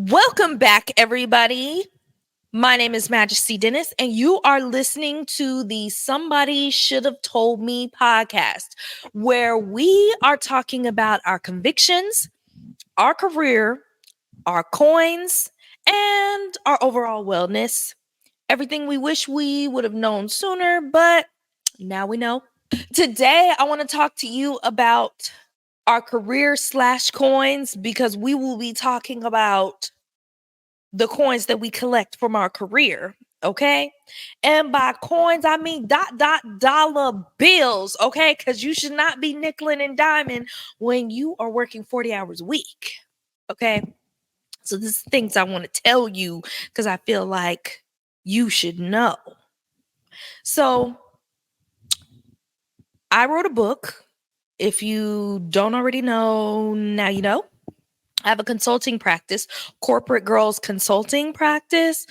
Welcome back, everybody. My name is Majisty Dennis, and you are listening to the Somebody Should Have Told Me podcast, where we are talking about our convictions, our career, our coins, and our overall wellness. Everything we wish we would have known sooner, but now we know. Today, I want to talk to you about our career slash coins because we will be talking about the coins that we collect from our career. Okay. And by coins, I mean dollar bills. Okay. Because you should not be nickeling and diming when you are working 40 hours a week. Okay. So, this is things I want to tell you because I feel like you should know. So, I wrote a book. If you don't already know, now you know. I have a consulting practice, Corporate Girls Consulting Practice.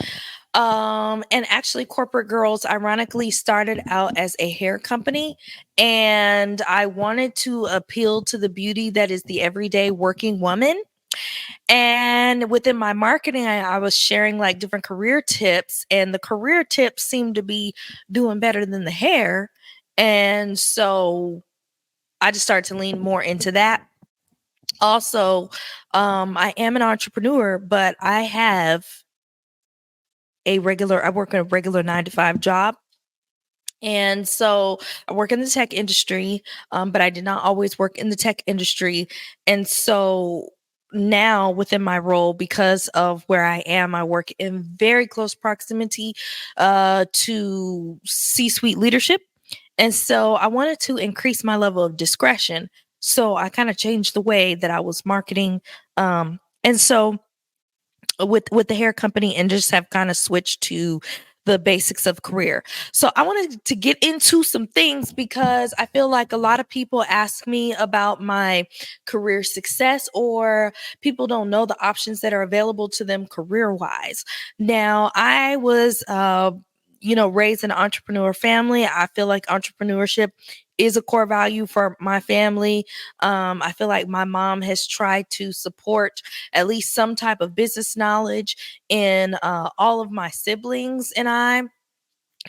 And actually, Corporate Girls ironically started out as a hair company, and I wanted to appeal to the beauty that is the everyday working woman. And within my marketing, I was sharing like different career tips, and the career tips seemed to be doing better than the hair. And so I just started to lean more into that. Also, I am an entrepreneur, but I work a regular 9 to 5 job. And so I work in the tech industry, but I did not always work in the tech industry. And so now within my role, because of where I am, I work in very close proximity to C-suite leadership. And so I wanted to increase my level of discretion. So I kind of changed the way that I was marketing. And so with the hair company and just have kind of switched to the basics of career. So I wanted to get into some things because I feel like a lot of people ask me about my career success, or people don't know the options that are available to them career wise. Now, I was raised in an entrepreneur family. I feel like entrepreneurship is a core value for my family. I feel like my mom has tried to support at least some type of business knowledge in all of my siblings and I,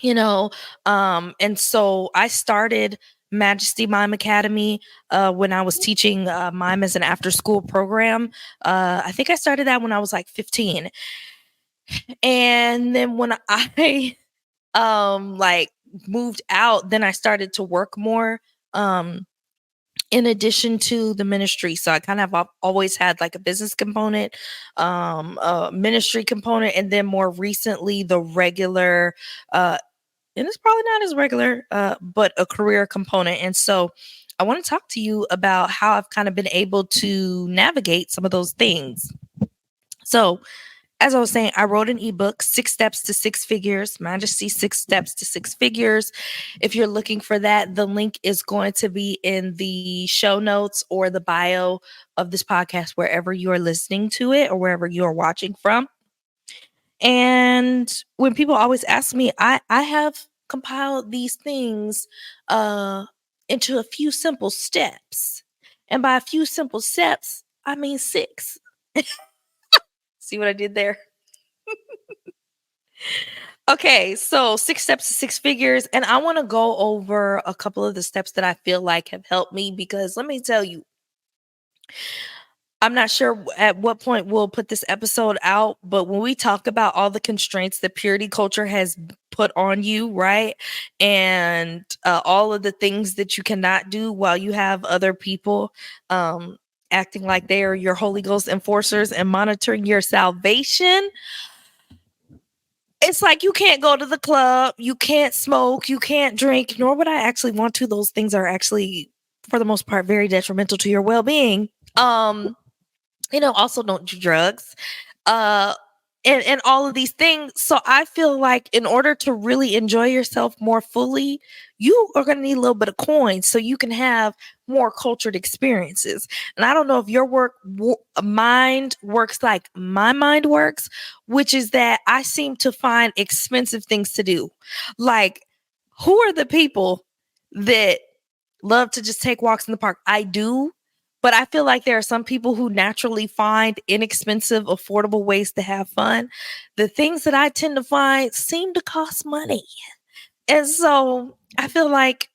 and so I started Majisty Mime Academy when I was teaching mime as an after school program. I think I started that when I was like 15. And then when I like moved out, then I started to work more. In addition to the ministry. So I kind of always had like a business component, a ministry component, and then more recently the regular, and it's probably not as regular, but a career component. And so I want to talk to you about how I've kind of been able to navigate some of those things. So as I was saying, I wrote an ebook, 6 Steps to Six Figures, Majesty 6 Steps to Six Figures. If you're looking for that, the link is going to be in the show notes or the bio of this podcast, wherever you are listening to it or wherever you are watching from. And when people always ask me, I have compiled these things into a few simple steps. And by a few simple steps, I mean 6. See what I did there? Okay, so 6 steps to six figures. And I want to go over a couple of the steps that I feel like have helped me because let me tell you, I'm not sure at what point we'll put this episode out, but when we talk about all the constraints that purity culture has put on you, right? And all of the things that you cannot do while you have other people acting like they are your Holy Ghost enforcers and monitoring your salvation. It's like you can't go to the club, you can't smoke, you can't drink, nor would I actually want to. Those things are actually, for the most part, very detrimental to your well-being. Also don't do drugs. Uh and all of these things. So I feel like in order to really enjoy yourself more fully, you are going to need a little bit of coins so you can have more cultured experiences. And I don't know if your mind works like my mind works, which is that I seem to find expensive things to do. Like, who are the people that love to just take walks in the park? I do. But I feel like there are some people who naturally find inexpensive, affordable ways to have fun. The things that I tend to find seem to cost money. And so I feel like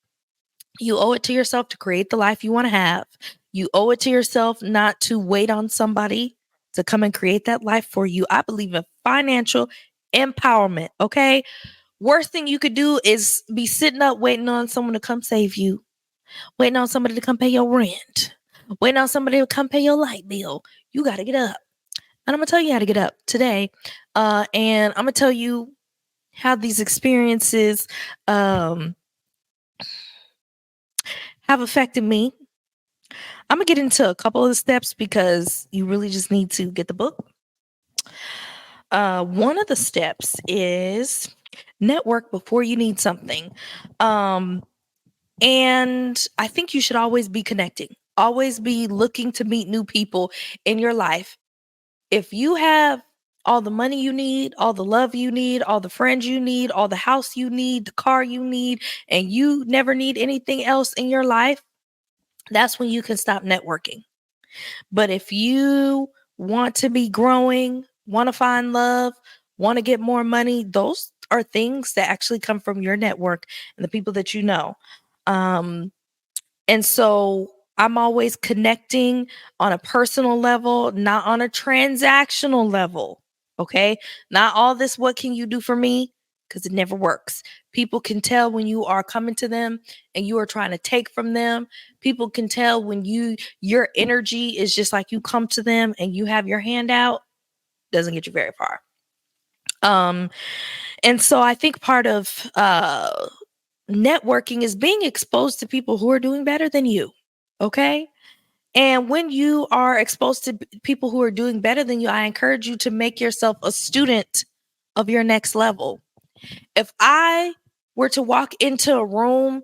you owe it to yourself to create the life you want to have. You owe it to yourself not to wait on somebody to come and create that life for you. I believe in financial empowerment. Okay. Worst thing you could do is be sitting up waiting on someone to come save you, waiting on somebody to come pay your rent, waiting on somebody to come pay your light bill. You got to get up. And I'm going to tell you how to get up today. And I'm going to tell you how these experiences um, have affected me. I'm going to get into a couple of the steps because you really just need to get the book. One of the steps is network before you need something. Um, And I think you should always be connecting, always be looking to meet new people in your life. If you have all the money you need, all the love you need, all the friends you need, all the house you need, the car you need, and you never need anything else in your life, that's when you can stop networking. But if you want to be growing, want to find love, want to get more money, those are things that actually come from your network and the people that you know. Um, and so I'm always connecting on a personal level, not on a transactional level. Okay. Not all this, what can you do for me? Because it never works. People can tell when you are coming to them and you are trying to take from them. People can tell when your energy is just like you come to them and you have your hand out, doesn't get you very far. Um, and so I think part of networking is being exposed to people who are doing better than you. Okay. And when you are exposed to people who are doing better than you, I encourage you to make yourself a student of your next level. If I were to walk into a room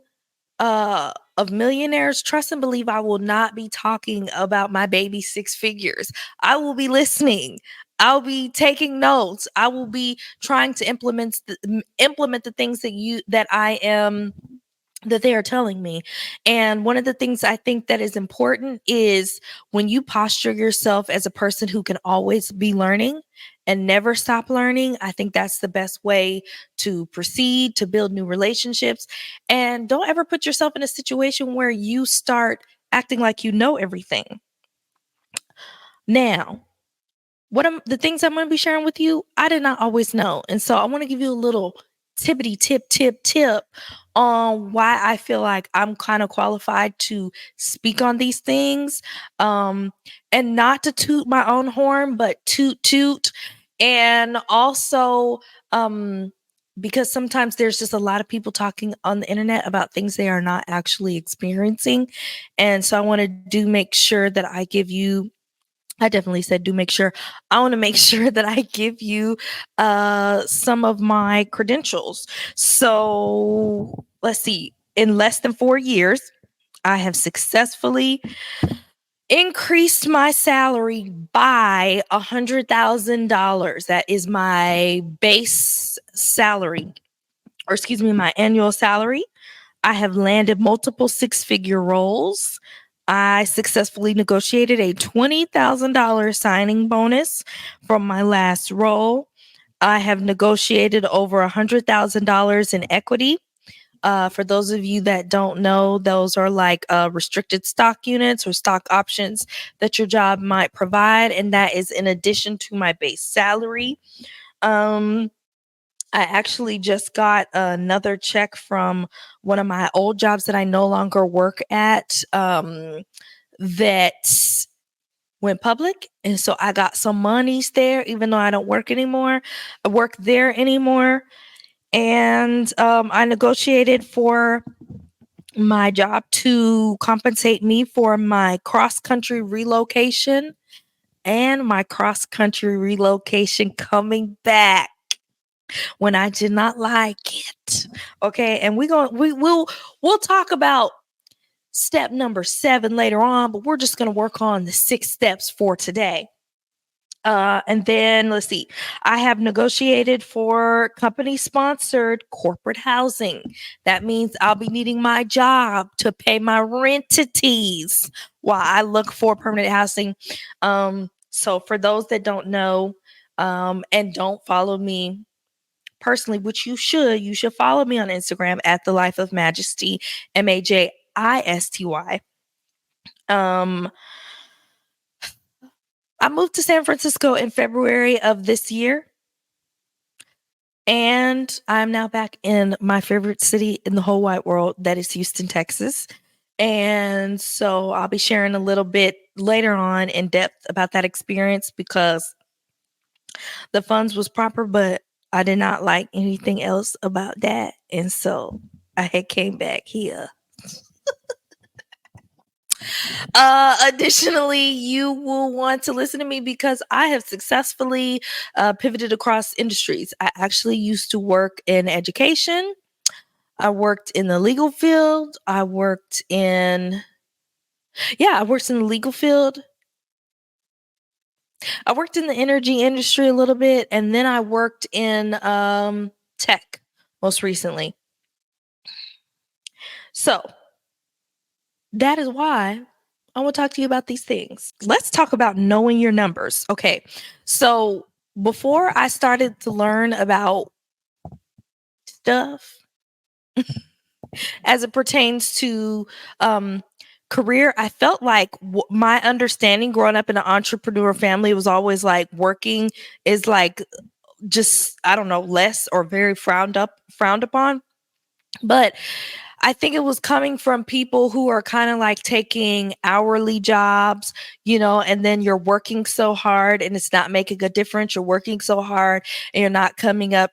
of millionaires, trust and believe I will not be talking about my baby six figures. I will be listening. I'll be taking notes. I will be trying to implement the things that I am that they are telling me. And one of the things I think that is important is when you posture yourself as a person who can always be learning and never stop learning, I think that's the best way to proceed, to build new relationships. And don't ever put yourself in a situation where you start acting like you know everything. Now, the things I'm going to be sharing with you, I did not always know. And so I want to give you a little tippity tip on why I feel like I'm kind of qualified to speak on these things. And not to toot my own horn, but toot. And also, because sometimes there's just a lot of people talking on the internet about things they are not actually experiencing. And so I want to do make sure that I give you I definitely said do make sure. I want to make sure that I give you some of my credentials. So let's see. In less than 4 years, I have successfully increased my salary by $100,000. That is my base salary, or excuse me, my annual salary. I have landed multiple six-figure roles. I successfully negotiated a $20,000 signing bonus from my last role. I have negotiated over $100,000 in equity. For those of you that don't know, those are like restricted stock units or stock options that your job might provide. And that is in addition to my base salary. Um, I actually just got another check from one of my old jobs that I no longer work at that went public. And so I got some monies there, even though I don't work anymore. I work there anymore. And I negotiated for my job to compensate me for my cross country relocation and my cross country relocation coming back when I did not like it. Okay. And we'll talk about step number 7 later on, but we're just going to work on the 6 steps for today. And then let's see, I have negotiated for company sponsored corporate housing. That means I'll be needing my job to pay my rentities while I look for permanent housing. So for those that don't know, and don't follow me personally, which you should follow me on Instagram at the Life of Majisty, Majisty. Um, I moved to San Francisco in February of this year. And I'm now back in my favorite city in the whole wide world, that is Houston, Texas. And so I'll be sharing a little bit later on in depth about that experience because the funds was proper, but I did not like anything else about that. And so I had came back here. Additionally, you will want to listen to me because I have successfully pivoted across industries. I actually used to work in education. I worked in the legal field. I worked in the legal field. I worked in the energy industry a little bit, and then I worked in tech most recently. So that is why I want to talk to you about these things. Let's talk about knowing your numbers. Okay. So before I started to learn about stuff as it pertains to career, I felt like my understanding growing up in an entrepreneur family was always like working is like just, I don't know, less or very frowned upon. But I think it was coming from people who are kind of like taking hourly jobs, and then you're working so hard and it's not making a difference. You're working so hard and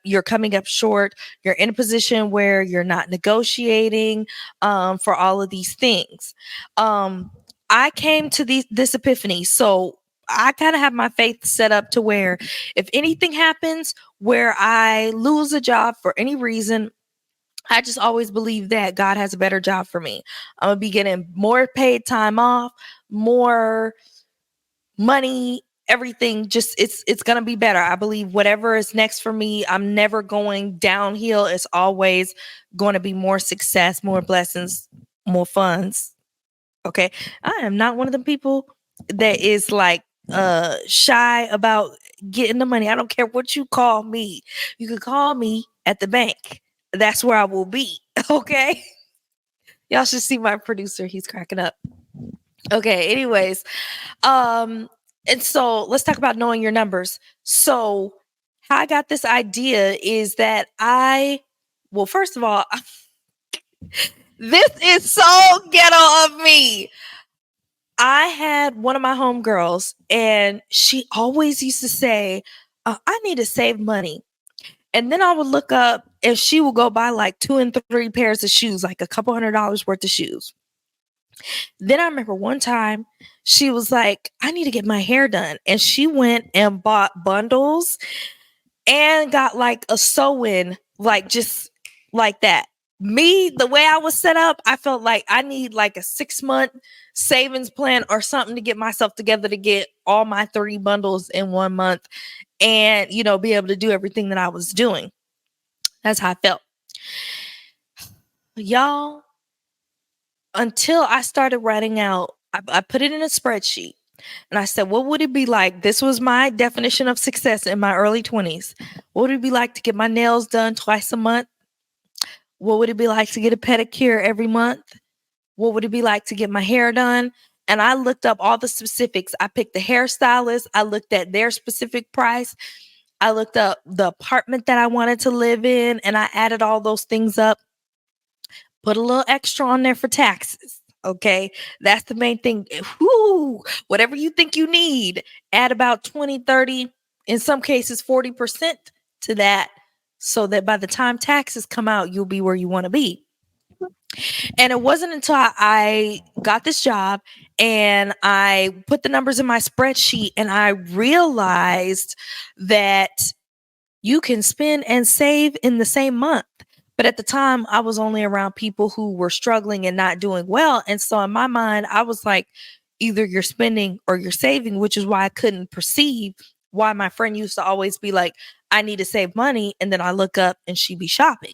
you're coming up short. You're in a position where you're not negotiating for all of these things. I came to this epiphany. So I kind of have my faith set up to where if anything happens where I lose a job for any reason, I just always believe that God has a better job for me. I'm gonna be getting more paid time off, more money, everything. Just it's gonna be better. I believe whatever is next for me, I'm never going downhill. It's always going to be more success, more blessings, more funds. Okay, I am not one of the people that is like shy about getting the money. I don't care what you call me. You can call me at the bank. That's where I will be. Okay. Y'all should see my producer. He's cracking up. Okay. Anyways, and so let's talk about knowing your numbers. So how I got this idea is that well, first of all, this is so ghetto of me. I had one of my homegirls, and she always used to say, I need to save money. And then I would look up and she would go buy like 2 and 3 pairs of shoes, like a couple $100 worth of shoes. Then I remember one time she was like, I need to get my hair done. And she went and bought bundles and got like a sew-in, like just like that. Me, the way I was set up, I felt like I need like a 6-month savings plan or something to get myself together to get all my 30 bundles in 1 month and, be able to do everything that I was doing. That's how I felt. Y'all, until I started writing out, I put it in a spreadsheet and I said, what would it be like? This was my definition of success in my early 20s. What would it be like to get my nails done twice a month? What would it be like to get a pedicure every month? What would it be like to get my hair done? And I looked up all the specifics. I picked the hairstylist. I looked at their specific price. I looked up the apartment that I wanted to live in, and I added all those things up. Put a little extra on there for taxes. Okay. That's the main thing. Whoo, whatever you think you need, add about 20, 30, in some cases, 40% to that so that by the time taxes come out, you'll be where you want to be. And it wasn't until I got this job and I put the numbers in my spreadsheet and I realized that you can spend and save in the same month. But at the time, I was only around people who were struggling and not doing well. And so in my mind, I was like, either you're spending or you're saving, which is why I couldn't perceive why my friend used to always be like, I need to save money. And then I look up and she be shopping.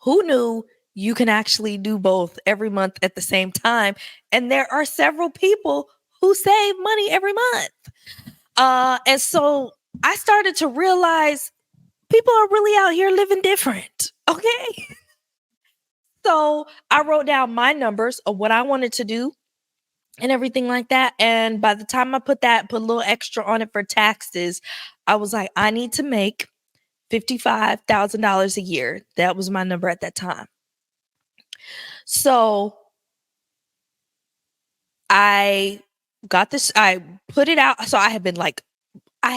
Who knew you can actually do both every month at the same time? And there are several people who save money every month. And so I started to realize people are really out here living different. Okay. So I wrote down my numbers of what I wanted to do and everything like that. And by the time I put a little extra on it for taxes, I was like, I need to make $55,000 a year. That was my number at that time. So I I put it out. So I had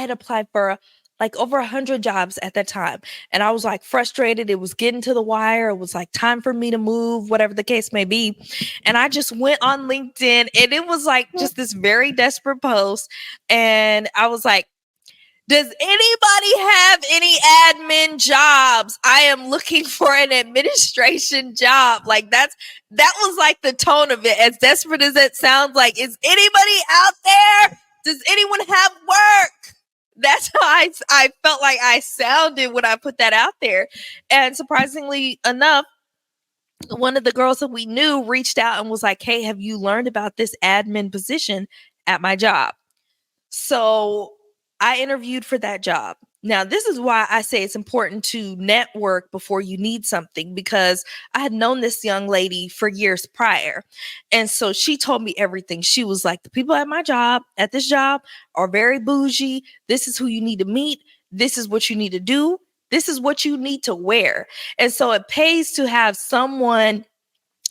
applied for like over 100 jobs at that time. And I was like frustrated. It was getting to the wire. It was like time for me to move, whatever the case may be. And I just went on LinkedIn and it was like just this very desperate post. And I was like, does anybody have any admin jobs? I am looking for an administration job. Like that was like the tone of it. As desperate as it sounds, like, is anybody out there? Does anyone have work? That's how I felt like I sounded when I put that out there. And surprisingly enough, one of the girls that we knew reached out and was like, hey, have you learned about this admin position at my job? So I interviewed for that job. Now, this is why I say it's important to network before you need something, because I had known this young lady for years prior. And so she told me everything. She was like, the people at this job are very bougie. This is who you need to meet. This is what you need to do. This is what you need to wear. And so it pays to have someone,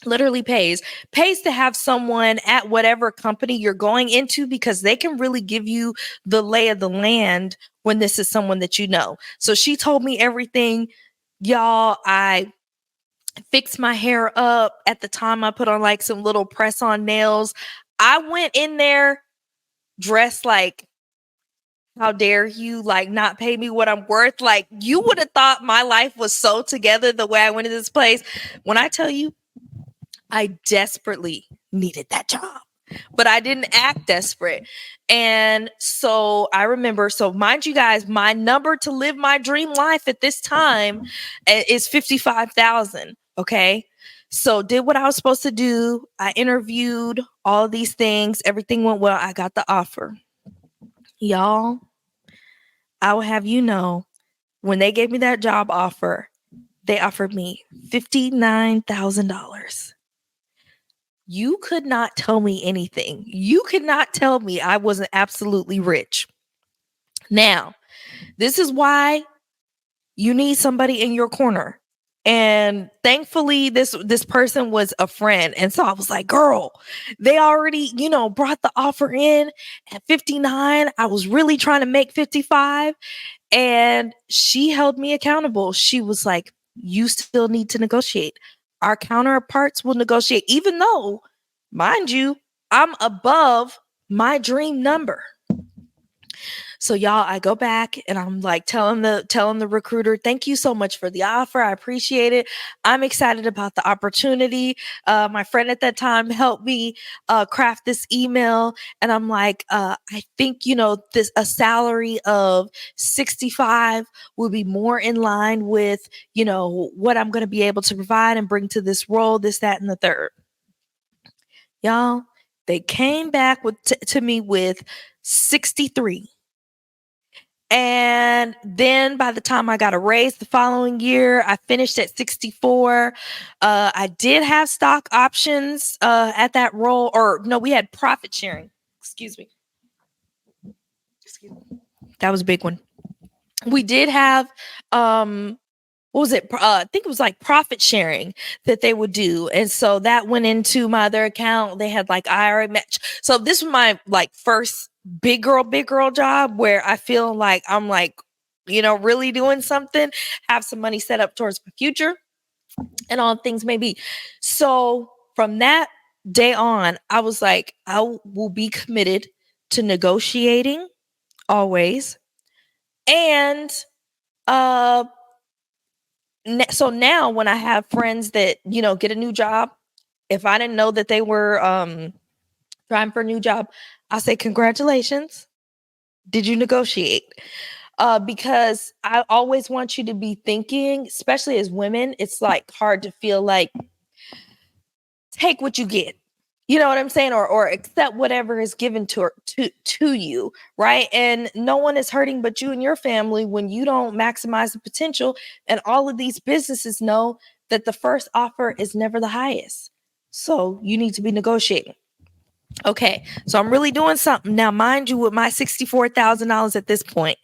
literally pays to have someone at whatever company you're going into, because they can really give you the lay of the land when this is someone that you know. So she told me everything. Y'all, I fixed my hair up. At the time, I put on like some little press on nails. I went in there dressed like, how dare you like not pay me what I'm worth? Like, you would have thought my life was so together the way I went to this place. When I tell you, I desperately needed that job, but I didn't act desperate. And so I remember, so mind you guys, my number to live my dream life at this time is 55,000. Okay. So did what I was supposed to do. I interviewed all of these things. Everything went well. I got the offer. Y'all, I will have you know, when they gave me that job offer, they offered me $59,000. You could not tell me anything. You could not tell me I wasn't absolutely rich. Now, this is why you need somebody in your corner. And thankfully, this person was a friend. And so I was like, girl, they already, brought the offer in at 59. I was really trying to make 55. And she held me accountable. She was like, you still need to negotiate. Our counterparts will negotiate, even though, mind you, I'm above my dream number. So y'all, I go back and I'm like telling the recruiter, thank you so much for the offer. I appreciate it. I'm excited about the opportunity. My friend at that time helped me craft this email. And I'm like, I think, this a salary of 65 will be more in line with, what I'm going to be able to provide and bring to this role, this, that, and the third. Y'all, they came back to me with 63. And then by the time I got a raise the following year, I finished at 64. I did have stock options at that role, or no, we had profit sharing. Excuse me. That was a big one. We did have what was it? I think it was like profit sharing that they would do. And so that went into my other account. They had like IRA match. So this was my like first big girl job where I feel like I'm like, really doing something, have some money set up towards my future and all things may be. So from that day on, I was like, I will be committed to negotiating always. And, so now when I have friends that, get a new job, if I didn't know that they were trying for a new job, I say congratulations. Did you negotiate? Because I always want you to be thinking, especially as women, it's like hard to feel like take what you get. You know what I'm saying? Or accept whatever is given to you, right? And no one is hurting but you and your family when you don't maximize the potential. And all of these businesses know that the first offer is never the highest. So you need to be negotiating. Okay, so I'm really doing something now, mind you, with my $64,000 at this point.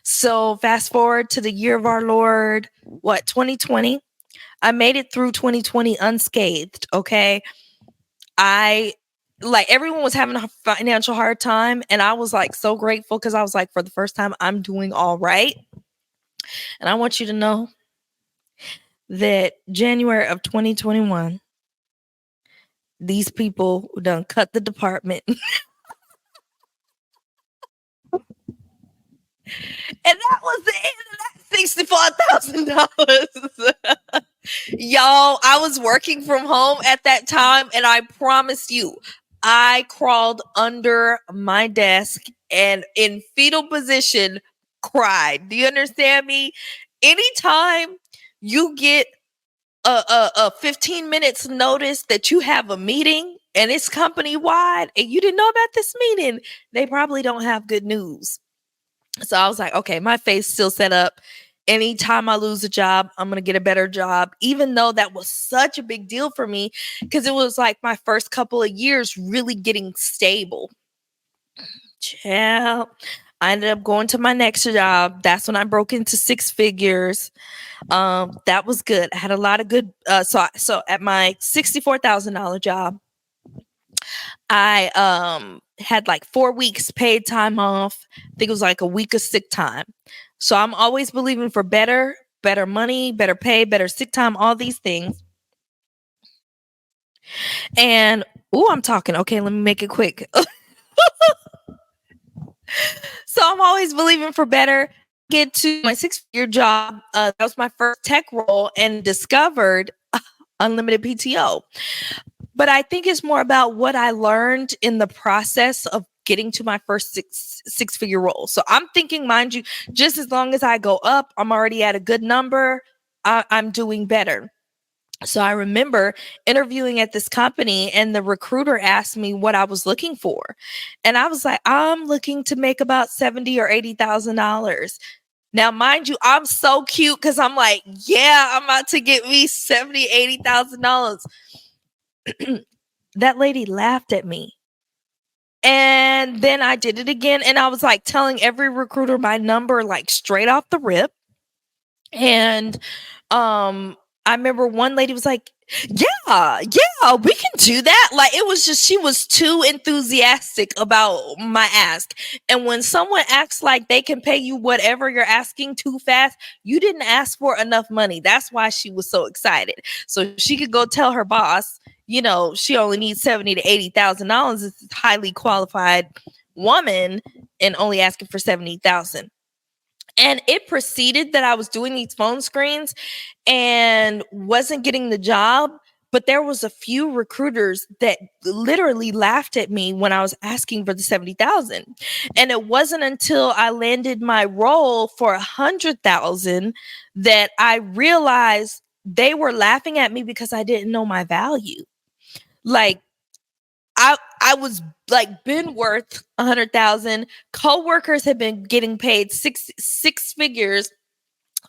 So fast forward to the year of our Lord, what, 2020? I made it through 2020 unscathed. Okay, I like everyone was having a financial hard time, and I was like so grateful because I was like, for the first time, I'm doing all right. And I want you to know that January of 2021, these people done cut the department. And that was the end of that $64,000. Y'all, I was working from home at that time, and I promise you, I crawled under my desk and in fetal position cried. Do you understand me? Anytime you get a 15 minutes notice that you have a meeting and it's company wide and you didn't know about this meeting, they probably don't have good news. So I was like, okay, my face still set up. Anytime I lose a job, I'm going to get a better job, even though that was such a big deal for me because it was like my first couple of years really getting stable. Child. I ended up going to my next job. That's when I broke into six figures. That was good. I had a lot of good. So at my $64,000 job, I had like 4 weeks paid time off. I think it was like a week of sick time. So I'm always believing for better money, better pay, better sick time, all these things. And I'm talking. Okay, let me make it quick. So I'm always believing for better. Get to my 6 figure job. That was my first tech role and discovered unlimited PTO. But I think it's more about what I learned in the process of getting to my first six figure role. So I'm thinking, mind you, just as long as I go up, I'm already at a good number. I'm doing better. So I remember interviewing at this company and the recruiter asked me what I was looking for. And I was like, I'm looking to make about $70,000 or $80,000. Now, mind you, I'm so cute because I'm like, yeah, I'm about to get me $70,000, $80,000. That lady laughed at me. And then I did it again. And I was like telling every recruiter my number, like straight off the rip. And I remember one lady was like, yeah, we can do that. Like it was just, she was too enthusiastic about my ask. And when someone acts like they can pay you whatever you're asking too fast, you didn't ask for enough money. That's why she was so excited. So she could go tell her boss, she only needs $70,000 to $80,000. It's a highly qualified woman and only asking for 70,000. And it preceded that I was doing these phone screens and wasn't getting the job. But there was a few recruiters that literally laughed at me when I was asking for the 70,000. And it wasn't until I landed my role for 100,000 that I realized they were laughing at me because I didn't know my value. Like I was like been worth 100,000. Coworkers had been getting paid six figures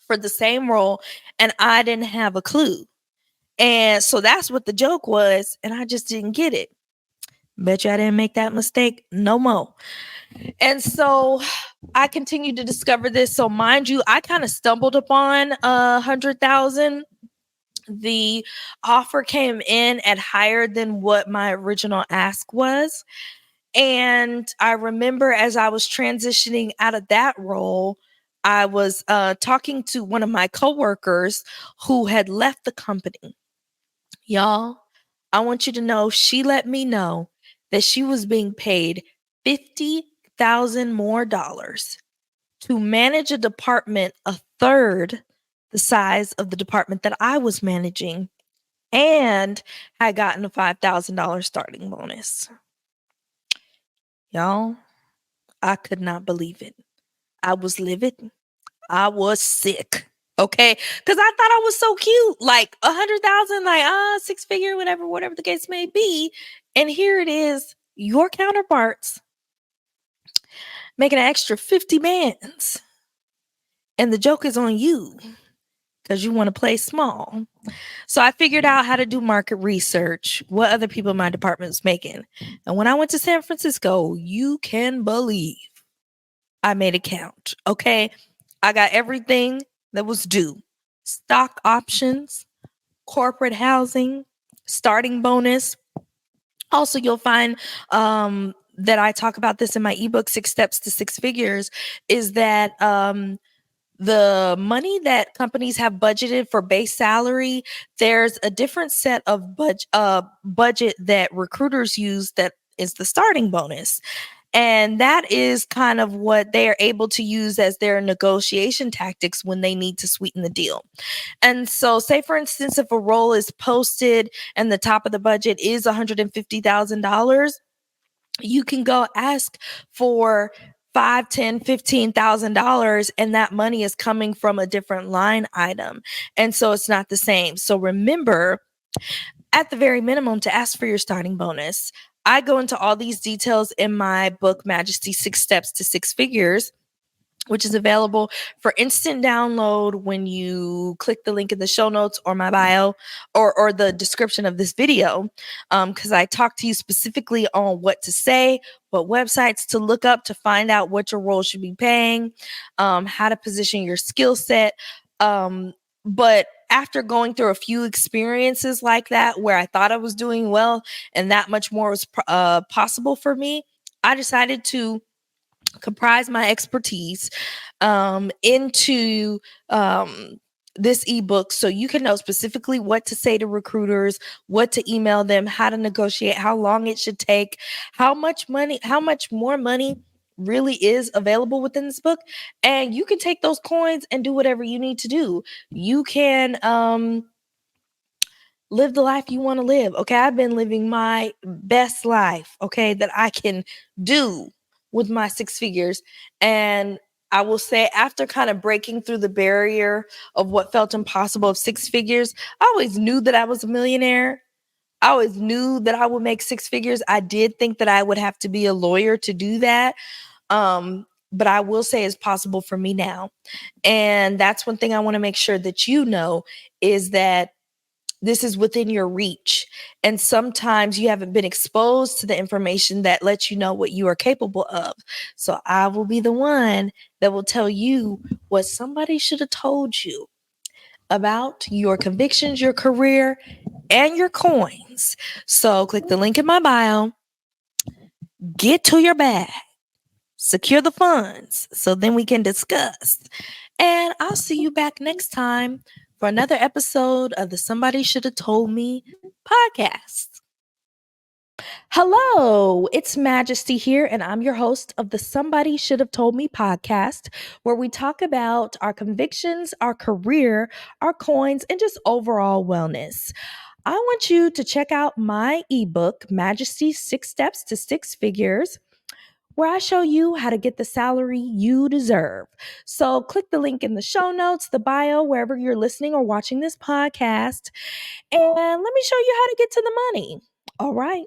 for the same role, and I didn't have a clue. And so that's what the joke was, and I just didn't get it. Bet you I didn't make that mistake no more. And so I continued to discover this. So mind you, I kind of stumbled upon 100,000. The offer came in at higher than what my original ask was. And I remember as I was transitioning out of that role, I was talking to one of my coworkers who had left the company. Y'all, I want you to know she let me know that she was being paid 50,000 more dollars to manage a department a third the size of the department that I was managing and had gotten a $5,000 starting bonus. Y'all, I could not believe it. I was livid. I was sick. Okay. Cause I thought I was so cute. Like 100,000, like, six figure, whatever the case may be. And here it is, your counterparts making an extra 50 bands. And the joke is on you because you want to play small. So I figured out how to do market research, what other people in my department was making. And when I went to San Francisco, you can believe I made it count. Okay. I got everything that was due: stock options, corporate housing, starting bonus. Also, you'll find that I talk about this in my ebook, Six Steps to Six Figures, is that the money that companies have budgeted for base salary, there's a different set of budget that recruiters use that is the starting bonus. And that is kind of what they are able to use as their negotiation tactics when they need to sweeten the deal. And so, say for instance, if a role is posted and the top of the budget is $150,000, you can go ask for five, 10, $15,000, and that money is coming from a different line item. And so it's not the same. So remember, at the very minimum, to ask for your starting bonus. I go into all these details in my book, Majisty: Six Steps to Six Figures, which is available for instant download when you click the link in the show notes or my bio, or the description of this video, because I talk to you specifically on what to say, what websites to look up to find out what your role should be paying, how to position your skill set. But after going through a few experiences like that where I thought I was doing well and that much more was possible for me, I decided to comprise my expertise into this ebook so you can know specifically what to say to recruiters, what to email them, how to negotiate, how long it should take, how much more money really is available within this book. And you can take those coins and do whatever you need to do. You can live the life you want to live. Okay. I've been living my best life, okay, that I can do with my six figures. And I will say, after kind of breaking through the barrier of what felt impossible of six figures, I always knew that I was a millionaire. I always knew that I would make six figures. I did think that I would have to be a lawyer to do that. But I will say it's possible for me now. And that's one thing I want to make sure that you know, is that this is within your reach. And sometimes you haven't been exposed to the information that lets you know what you are capable of. So I will be the one that will tell you what somebody should have told you about your convictions, your career, and your coins. So click the link in my bio, get to your bag, secure the funds so then we can discuss. And I'll see you back next time for another episode of the Somebody Should Have Told Me podcast. Hello, it's Majisty here, and I'm your host of the Somebody Should Have Told Me podcast, where we talk about our convictions, our career, our coins, and just overall wellness. I want you to check out my ebook, Majisty: Six Steps to Six Figures, where I show you how to get the salary you deserve. So click the link in the show notes, the bio, wherever you're listening or watching this podcast, and let me show you how to get to the money. All right.